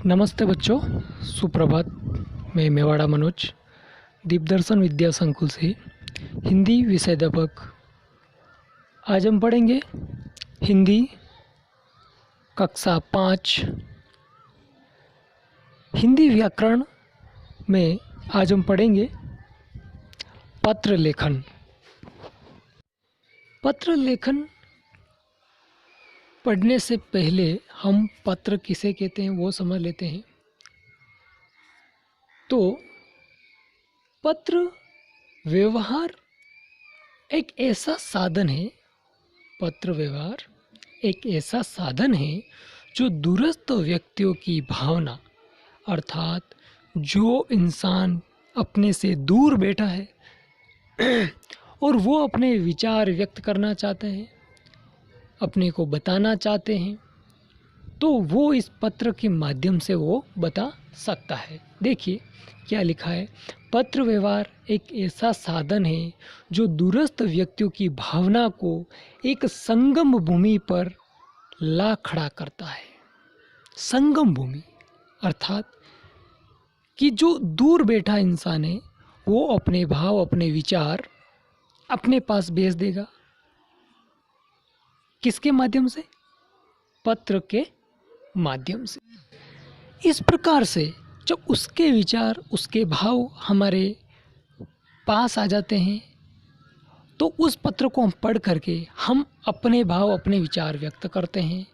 नमस्ते बच्चों, सुप्रभात। मैं मेवाड़ा मनोज दीपदर्शन विद्या संकुल से हिंदी विषयाध्यापक। आज हम पढ़ेंगे हिंदी कक्षा 5 हिंदी व्याकरण में। आज हम पढ़ेंगे पत्र लेखन। पत्र लेखन पढ़ने से पहले हम पत्र किसे कहते हैं वो समझ लेते हैं। तो पत्र व्यवहार एक ऐसा साधन है, पत्र व्यवहार एक ऐसा साधन है जो दूरस्थ व्यक्तियों की भावना, अर्थात जो इंसान अपने से दूर बैठा है और वो अपने विचार व्यक्त करना चाहते हैं, अपने को बताना चाहते हैं, तो वो इस पत्र के माध्यम से वो बता सकता है। देखिए क्या लिखा है। पत्र व्यवहार एक ऐसा साधन है जो दूरस्थ व्यक्तियों की भावना को एक संगम भूमि पर ला खड़ा करता है। संगम भूमि अर्थात कि जो दूर बैठा इंसान है वो अपने भाव, अपने विचार अपने पास भेज देगा। किसके माध्यम से? पत्र के माध्यम से। इस प्रकार से जब उसके विचार, उसके भाव हमारे पास आ जाते हैं तो उस पत्र को हम पढ़ करके हम अपने भाव, अपने विचार व्यक्त करते हैं,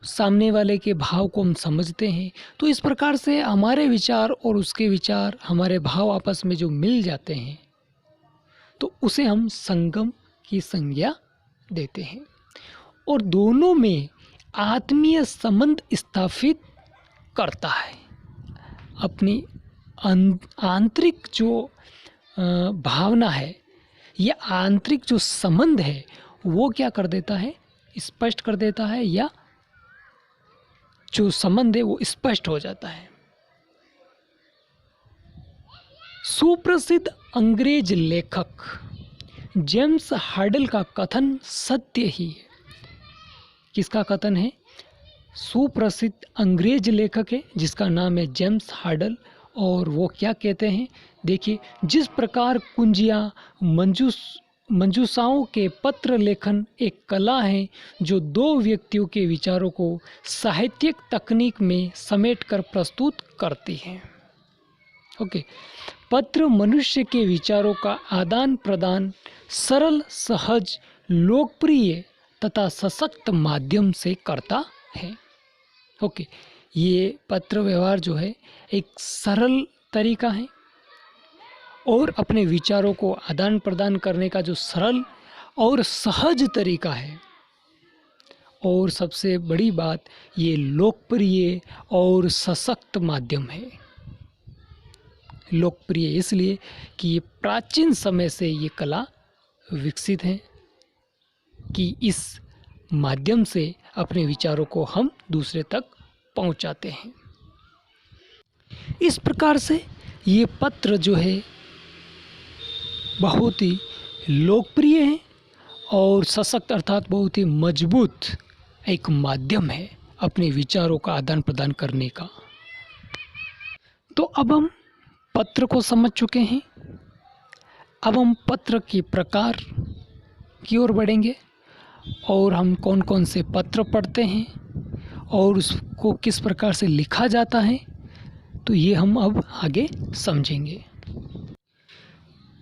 सामने वाले के भाव को हम समझते हैं। तो इस प्रकार से हमारे विचार और उसके विचार, हमारे भाव आपस में जो मिल जाते हैं तो उसे हम संगम की संज्ञा देते हैं और दोनों में आत्मीय संबंध स्थापित करता है। अपनी आंतरिक जो भावना है या आंतरिक जो संबंध है वो क्या कर देता है? स्पष्ट कर देता है, या जो संबंध है वो स्पष्ट हो जाता है। सुप्रसिद्ध अंग्रेज लेखक जेम्स हार्डल का कथन सत्य ही है। किसका कथन है? सुप्रसिद्ध अंग्रेज लेखक है जिसका नाम है जेम्स हार्डल, और वो क्या कहते हैं? देखिए, जिस प्रकार कुंजियाँ मंजूषाओं के पत्र लेखन एक कला है जो दो व्यक्तियों के विचारों को साहित्यिक तकनीक में समेटकर प्रस्तुत करती है। ओके, पत्र मनुष्य के विचारों का आदान प्रदान सरल, सहज, लोकप्रिय तथा सशक्त माध्यम से करता है। ओके, ये पत्र व्यवहार जो है एक सरल तरीका है और अपने विचारों को आदान प्रदान करने का जो सरल और सहज तरीका है, और सबसे बड़ी बात ये लोकप्रिय और सशक्त माध्यम है। लोकप्रिय इसलिए कि ये प्राचीन समय से ये कला विकसित है कि इस माध्यम से अपने विचारों को हम दूसरे तक पहुंचाते हैं। इस प्रकार से ये पत्र जो है बहुत ही लोकप्रिय है और सशक्त अर्थात बहुत ही मजबूत एक माध्यम है अपने विचारों का आदान प्रदान करने का। तो अब हम पत्र को समझ चुके हैं। अब हम पत्र के प्रकार की ओर बढ़ेंगे और हम कौन कौन से पत्र पढ़ते हैं और उसको किस प्रकार से लिखा जाता है, तो ये हम अब आगे समझेंगे।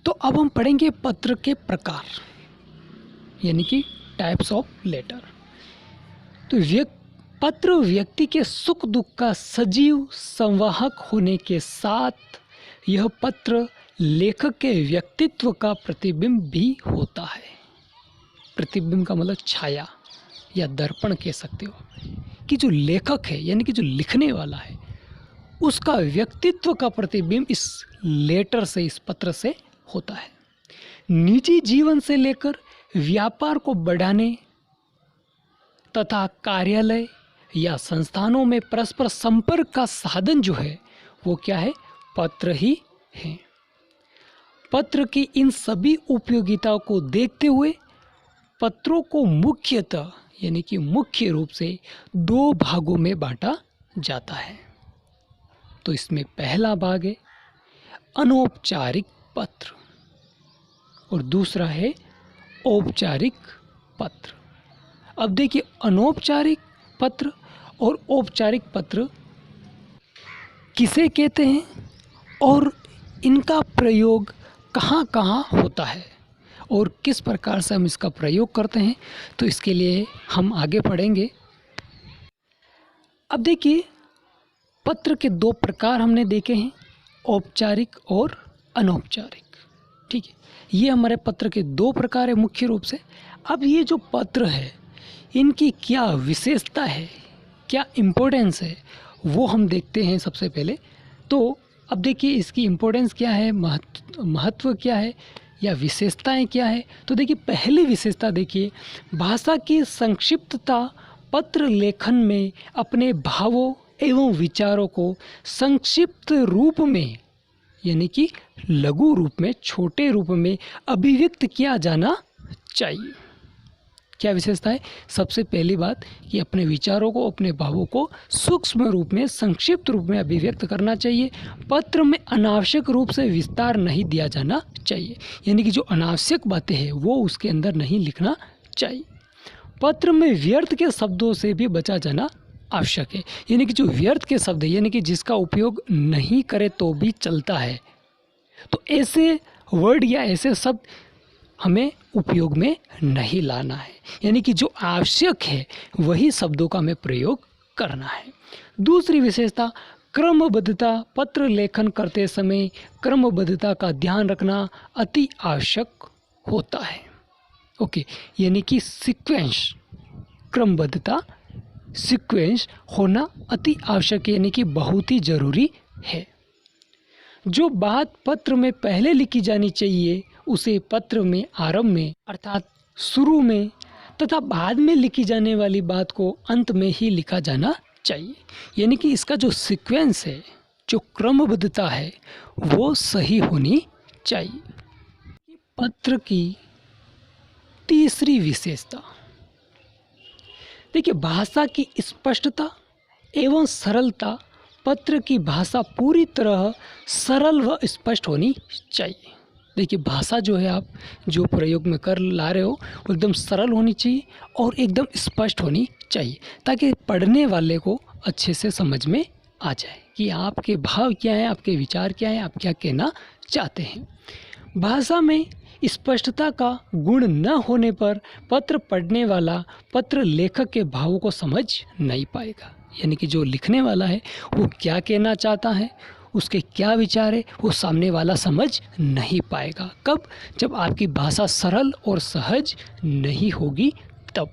तो अब हम पढ़ेंगे पत्र के प्रकार, यानी कि टाइप्स ऑफ लेटर। तो पत्र व्यक्ति के सुख दुख का सजीव संवाहक होने के साथ यह पत्र लेखक के व्यक्तित्व का प्रतिबिंब भी होता है। प्रतिबिंब का मतलब छाया या दर्पण कह सकते हो, कि जो लेखक है यानी कि जो लिखने वाला है उसका व्यक्तित्व का प्रतिबिंब इस लेटर से, इस पत्र से होता है। निजी जीवन से लेकर व्यापार को बढ़ाने तथा कार्यालय या संस्थानों में परस्पर संपर्क का साधन जो है वो क्या है? पत्र ही है। पत्र की इन सभी उपयोगिताओं को देखते हुए पत्रों को मुख्यतः यानी कि मुख्य रूप से दो भागों में बांटा जाता है। तो इसमें पहला भाग है अनौपचारिक पत्र और दूसरा है औपचारिक पत्र। अब देखिए, अनौपचारिक पत्र और औपचारिक पत्र किसे कहते हैं और इनका प्रयोग कहाँ कहाँ होता है और किस प्रकार से हम इसका प्रयोग करते हैं, तो इसके लिए हम आगे पढ़ेंगे। अब देखिए, पत्र के दो प्रकार हमने देखे हैं, औपचारिक और अनौपचारिक। ठीक है, ये हमारे पत्र के दो प्रकार है मुख्य रूप से। अब ये जो पत्र है, इनकी क्या विशेषता है, क्या इम्पोर्टेंस है, वो हम देखते हैं सबसे पहले। तो अब देखिए, इसकी इम्पोर्टेंस क्या है, महत्व क्या है या विशेषताएं क्या है। तो देखिए, पहली विशेषता देखिए, भाषा की संक्षिप्तता पत्र लेखन में अपने भावों एवं विचारों को संक्षिप्त रूप में, यानी कि लघु रूप में, छोटे रूप में अभिव्यक्त किया जाना चाहिए। क्या विशेषता है? सबसे पहली बात कि अपने विचारों को, अपने भावों को सूक्ष्म रूप में, संक्षिप्त रूप में अभिव्यक्त करना चाहिए। पत्र में अनावश्यक रूप से विस्तार नहीं दिया जाना चाहिए, यानी कि जो अनावश्यक बातें हैं वो उसके अंदर नहीं लिखना चाहिए। पत्र में व्यर्थ के शब्दों से भी बचा जाना आवश्यक है, यानी कि जो व्यर्थ के शब्द है, यानी कि जिसका उपयोग नहीं करे तो भी चलता है, तो ऐसे वर्ड या ऐसे शब्द हमें उपयोग में नहीं लाना है, यानी कि जो आवश्यक है वही शब्दों का हमें प्रयोग करना है। दूसरी विशेषता, क्रमबद्धता। पत्र लेखन करते समय क्रमबद्धता का ध्यान रखना अति आवश्यक होता है। ओके, यानी कि सीक्वेंस, क्रमबद्धता, सीक्वेंस होना अति आवश्यक है, यानी कि बहुत ही ज़रूरी है। जो बात पत्र में पहले लिखी जानी चाहिए उसे पत्र में आरंभ में अर्थात शुरू में तथा बाद में लिखी जाने वाली बात को अंत में ही लिखा जाना चाहिए, यानी कि इसका जो सीक्वेंस है, जो क्रमबद्धता है, वो सही होनी चाहिए। पत्र की तीसरी विशेषता देखिए, भाषा की स्पष्टता एवं सरलता। पत्र की भाषा पूरी तरह सरल व स्पष्ट होनी चाहिए। देखिए, भाषा जो है आप जो प्रयोग में कर ला रहे हो वो एकदम सरल होनी चाहिए और एकदम स्पष्ट होनी चाहिए, ताकि पढ़ने वाले को अच्छे से समझ में आ जाए कि आपके भाव क्या हैं, आपके विचार क्या हैं, आप क्या कहना चाहते हैं। भाषा में स्पष्टता का गुण न होने पर पत्र पढ़ने वाला पत्र लेखक के भावों को समझ नहीं पाएगा, यानी कि जो लिखने वाला है वो क्या कहना चाहता है, उसके क्या विचार है, वो सामने वाला समझ नहीं पाएगा। कब? जब आपकी भाषा सरल और सहज नहीं होगी तब।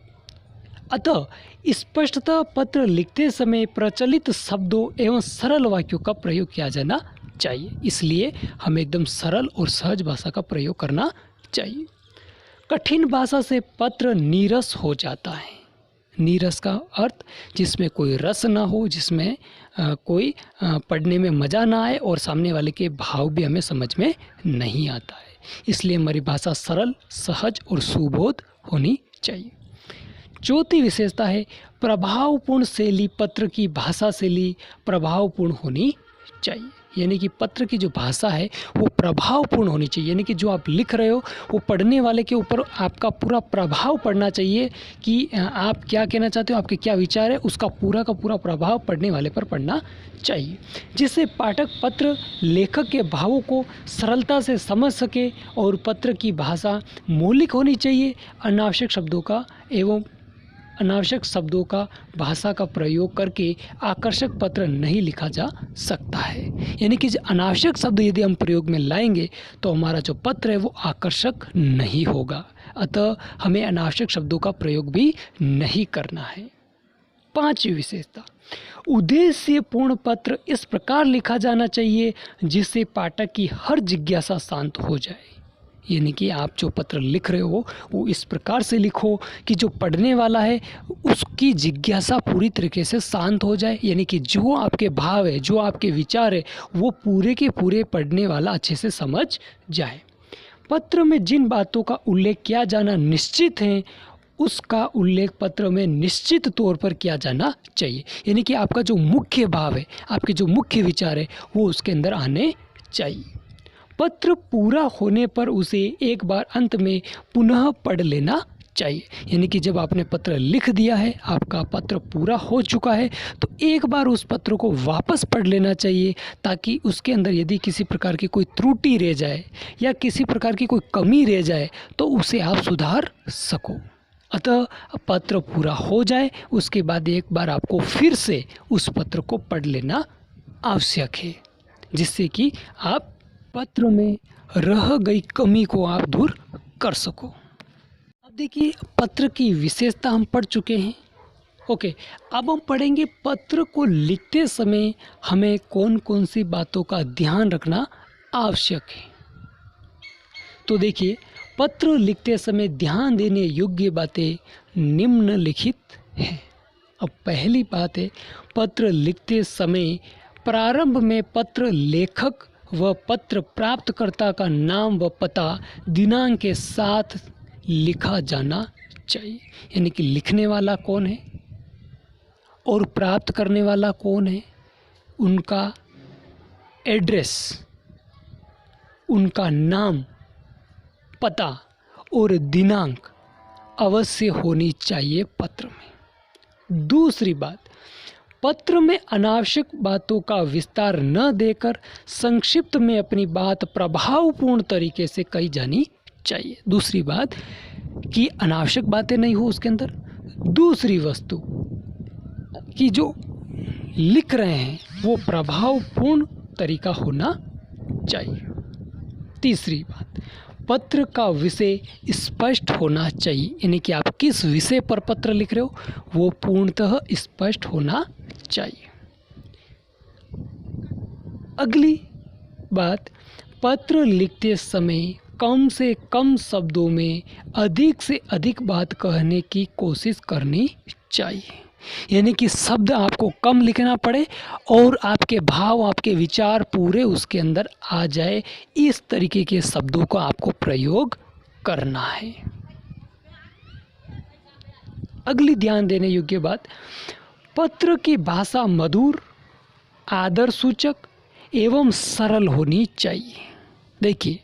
अतः स्पष्टता पत्र लिखते समय प्रचलित शब्दों एवं सरल वाक्यों का प्रयोग किया जाना चाहिए, इसलिए हमें एकदम सरल और सहज भाषा का प्रयोग करना चाहिए। कठिन भाषा से पत्र नीरस हो जाता है। नीरस का अर्थ जिसमें कोई रस ना हो, जिसमें कोई पढ़ने में मज़ा ना आए और सामने वाले के भाव भी हमें समझ में नहीं आता है, इसलिए हमारी भाषा सरल, सहज और सुबोध होनी चाहिए। चौथी विशेषता है प्रभावपूर्ण शैली। पत्र की भाषा शैली प्रभावपूर्ण होनी चाहिए, यानी कि पत्र की जो भाषा है वो प्रभावपूर्ण होनी चाहिए, यानी कि जो आप लिख रहे हो वो पढ़ने वाले के ऊपर आपका पूरा प्रभाव पड़ना चाहिए कि आप क्या कहना चाहते हो, आपके क्या विचार है, उसका पूरा का पूरा प्रभाव पढ़ने वाले पर पड़ना चाहिए, जिससे पाठक पत्र लेखक के भावों को सरलता से समझ सके। और पत्र की भाषा मौलिक होनी चाहिए, अनावश्यक शब्दों का भाषा का प्रयोग करके आकर्षक पत्र नहीं लिखा जा सकता है, यानी कि अनावश्यक शब्द यदि हम प्रयोग में लाएंगे तो हमारा जो पत्र है वो आकर्षक नहीं होगा। अतः हमें अनावश्यक शब्दों का प्रयोग भी नहीं करना है। पांचवी विशेषता, उद्देश्यपूर्ण पत्र इस प्रकार लिखा जाना चाहिए जिससे पाठक की हर जिज्ञासा शांत हो जाए, यानी कि आप जो पत्र लिख रहे हो वो इस प्रकार से लिखो कि जो पढ़ने वाला है उसकी जिज्ञासा पूरी तरीके से शांत हो जाए, यानी कि जो आपके भाव है, जो आपके विचार है, वो पूरे के पूरे पढ़ने वाला अच्छे से समझ जाए। पत्र में जिन बातों का उल्लेख किया जाना निश्चित है उसका उल्लेख पत्र में निश्चित तौर पर किया जाना चाहिए। यानी कि आपका जो मुख्य भाव है, आपके जो मुख्य विचार है, वो उसके अंदर आने चाहिए। पत्र पूरा होने पर उसे एक बार अंत में पुनः पढ़ लेना चाहिए। यानी कि जब आपने पत्र लिख दिया है, आपका पत्र पूरा हो चुका है, तो एक बार उस पत्र को वापस पढ़ लेना चाहिए, ताकि उसके अंदर यदि किसी प्रकार की कोई त्रुटि रह जाए या किसी प्रकार की कोई कमी रह जाए तो उसे आप सुधार सको। अतः पत्र पूरा हो जाए उसके बाद एक बार आपको फिर से उस पत्र को पढ़ लेना आवश्यक है, जिससे कि आप पत्र में रह गई कमी को आप दूर कर सको। अब देखिए, पत्र की विशेषता हम पढ़ चुके हैं। ओके, अब हम पढ़ेंगे पत्र को लिखते समय हमें कौन कौन सी बातों का ध्यान रखना आवश्यक है। तो देखिए, पत्र लिखते समय ध्यान देने योग्य बातें निम्नलिखित हैं। अब पहली बात है, पत्र लिखते समय प्रारंभ में पत्र लेखक व पत्र प्राप्तकर्ता का नाम व पता दिनांक के साथ लिखा जाना चाहिए। यानी कि लिखने वाला कौन है और प्राप्त करने वाला कौन है, उनका एड्रेस, उनका नाम, पता और दिनांक अवश्य होनी चाहिए पत्र में। दूसरी बात, पत्र में अनावश्यक बातों का विस्तार न देकर संक्षिप्त में अपनी बात प्रभावपूर्ण तरीके से कही जानी चाहिए। दूसरी बात कि अनावश्यक बातें नहीं हो उसके अंदर। दूसरी वस्तु कि जो लिख रहे हैं वो प्रभावपूर्ण तरीका होना चाहिए। तीसरी बात, पत्र का विषय स्पष्ट होना चाहिए। यानी कि आप किस विषय पर पत्र लिख रहे हो वो पूर्णतः स्पष्ट होना चाहिए। अगली बात, पत्र लिखते समय कम से कम शब्दों में अधिक से अधिक बात कहने की कोशिश करनी चाहिए। यानी कि शब्द आपको कम लिखना पड़े और आपके भाव, आपके विचार पूरे उसके अंदर आ जाए, इस तरीके के शब्दों का आपको प्रयोग करना है। अगली ध्यान देने योग्य बात, पत्र की भाषा मधुर, आदर सूचक एवं सरल होनी चाहिए। देखिए,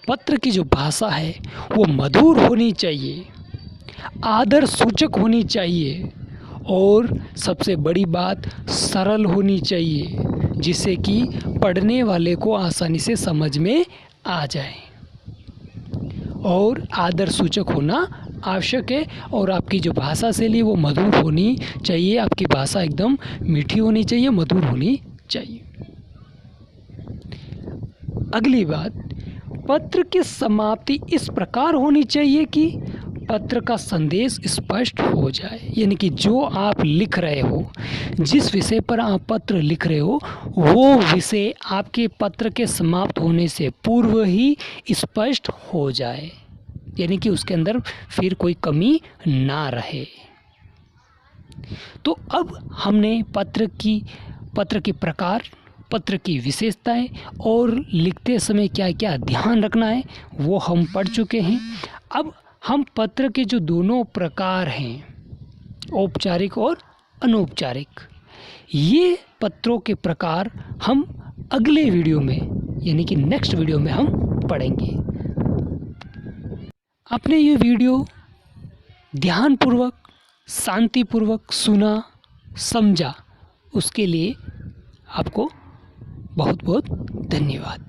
पत्र की जो भाषा है वो मधुर होनी चाहिए, आदर सूचक होनी चाहिए और सबसे बड़ी बात सरल होनी चाहिए, जिससे कि पढ़ने वाले को आसानी से समझ में आ जाए। और आदर सूचक होना आवश्यक है और आपकी जो भाषा शैली वो मधुर होनी चाहिए। आपकी भाषा एकदम मीठी होनी चाहिए, मधुर होनी चाहिए। अगली बात, पत्र की समाप्ति इस प्रकार होनी चाहिए कि पत्र का संदेश स्पष्ट हो जाए। यानी कि जो आप लिख रहे हो, जिस विषय पर आप पत्र लिख रहे हो, वो विषय आपके पत्र के समाप्त होने से पूर्व ही स्पष्ट हो जाए। यानी कि उसके अंदर फिर कोई कमी ना रहे। तो अब हमने पत्र के प्रकार, पत्र की विशेषताएं और लिखते समय क्या क्या ध्यान रखना है वो हम पढ़ चुके हैं। अब हम पत्र के जो दोनों प्रकार हैं, औपचारिक और अनौपचारिक, ये पत्रों के प्रकार हम अगले वीडियो में, यानी कि नेक्स्ट वीडियो में हम पढ़ेंगे। आपने ये वीडियो ध्यानपूर्वक, शांतिपूर्वक सुना, समझा, उसके लिए आपको बहुत बहुत धन्यवाद।